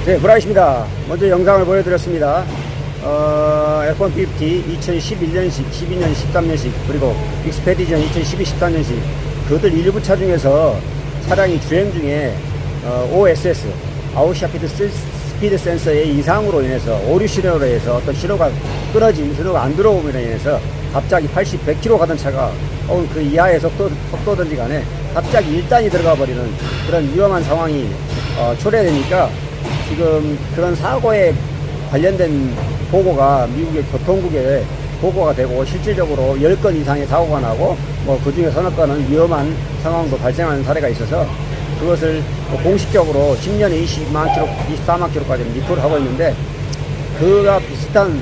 네, 브라이트입니다. 먼저 영상을 보여드렸습니다. F150 2011년식, 12년, 13년식, 그리고 익스페디션 2012, 14년식, 그들 일부 차 중에서 차량이 주행 중에 OSS, 아웃샤피드 스피드 센서의 이상으로 인해서 오류 신호로 해서 어떤 신호가 끊어진, 신호가 안 들어옴으로 인해서 갑자기 80, 100km 가던 차가 혹은 그 이하의 속도든지 간에 갑자기 1단이 들어가 버리는 그런 위험한 상황이 초래되니까 지금 그런 사고에 관련된 보고가 미국의 교통국에 보고가 되고 실질적으로 10건 이상의 사고가 나고 그 중에 서너 건은 위험한 상황도 발생하는 사례가 있어서 그것을 공식적으로 10년에 20만 킬로, 24만 킬로까지 리콜을 하고 있는데 그와 비슷한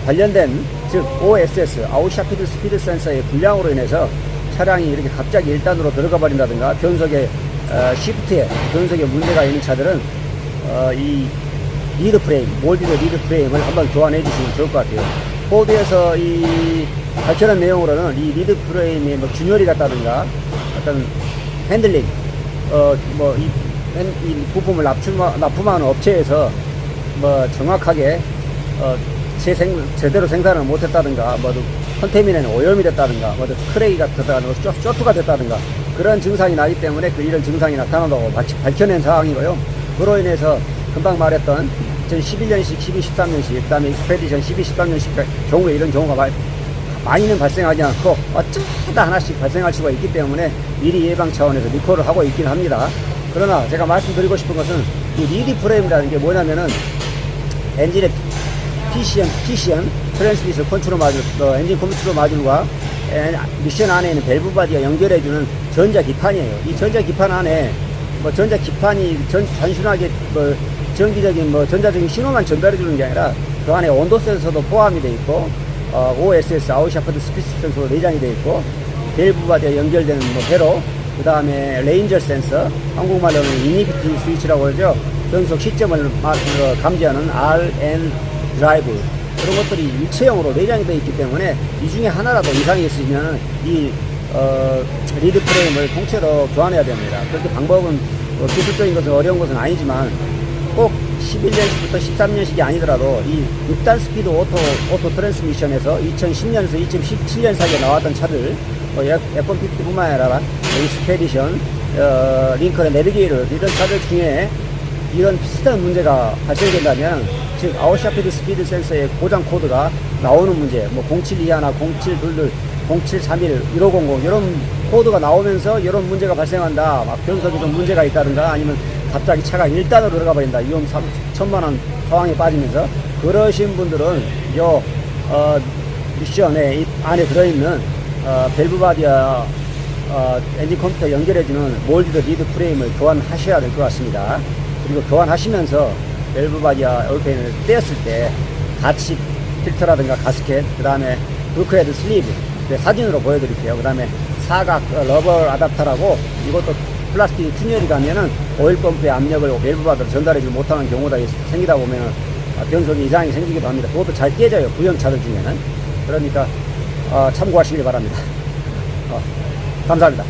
관련된 즉 OSS, 아웃샤피드 스피드 센서의 불량으로 인해서 차량이 이렇게 갑자기 1단으로 들어가 버린다든가 변속의 시프트에 변속에 문제가 있는 차들은 이 리드프레임, 몰드리드 리드프레임을 한번 교환해 주시면 좋을 것 같아요. 포드에서 이 밝혀낸 내용으로는 이 리드프레임에 균열이 갔다든가 어떤 핸들링, 이 부품을 납품하는 업체에서 정확하게 제대로 생산을 못했다든가 컨테미넌 오염이 됐다든가 크레이가 됐다든가 쇼트가 됐다든가 그런 증상이 나기 때문에 이런 증상이 나타난다고 밝혀낸 상황이고요. 그로 인해서 금방 말했던 2011년식, 12, 13년식, 그 다음에 익스페디션 12, 13년식 경우에 이런 경우가 많이는 발생하지 않고 어쩌다 하나씩 발생할 수가 있기 때문에 미리 예방 차원에서 리콜을 하고 있긴 합니다. 그러나 제가 말씀드리고 싶은 것은 이 리드프레임이라는 게 뭐냐면은 엔진의 PCM 트랜스밋션 컨트롤 마줄, 엔진 컨트롤 마줄과 미션 안에 있는 밸브 바디가 연결해주는 전자기판이에요. 이 전자기판 안에 전자기판이 단순하게 전기적인 전자적인 신호만 전달해주는 게 아니라 그 안에 온도센서도 포함이 되어 있고 OSS, 아웃샤프트 스피드 센서도 내장이 되어 있고 밸브 바디가 연결되는 회로, 그 다음에 레인저 센서, 한국말로는 이니비티 스위치라고 하죠. 변속 시점을 감지하는 RN 드라이브, 그런 것들이 일체형으로 내장이 되어 있기 때문에 이 중에 하나라도 이상이 있으면 이 리드 프레임을 통째로 교환해야 됩니다. 그렇게 방법은 기술적인 것은 어려운 것은 아니지만 꼭 11년식부터 13년식이 아니더라도 이 6단 스피드 오토 트랜스미션에서 2010년에서 2017년 사이에 나왔던 차들 F150뿐만 아니라 익스페디션, 링컨의 내비게이터 이런 차들 중에 이런 비슷한 문제가 발생된다면, 즉 아웃샤피드 스피드 센서의 고장 코드가 나오는 문제, 072하나, 0722, 0731, 1500 이런 코드가 나오면서 이런 문제가 발생한다, 변속이 좀 문제가 있다든가 아니면 갑자기 차가 1단으로 들어가 버린다, 위험 1000만원 상황에 빠지면서, 그러신 분들은 요 미션에 안에 들어있는 밸브 바디와 엔진 컴퓨터 연결해주는 몰드리드 리드 프레임을 교환하셔야 될 것 같습니다. 그리고 교환하시면서 밸브 바디와 오일필터를 떼었을 때 같이 필터라든가 가스켓, 그 다음에 불크헤드 슬리브, 사진으로 보여드릴게요. 그 다음에 사각 러버 아답터라고, 이것도 플라스틱 균열이 가면은 오일 펌프의 압력을 밸브 바디로 전달해주지 못하는 경우가 생기다 보면은 변속이 이상이 생기기도 합니다. 그것도 잘 깨져요, 구형차들 중에는. 그러니까 참고하시길 바랍니다. 감사합니다.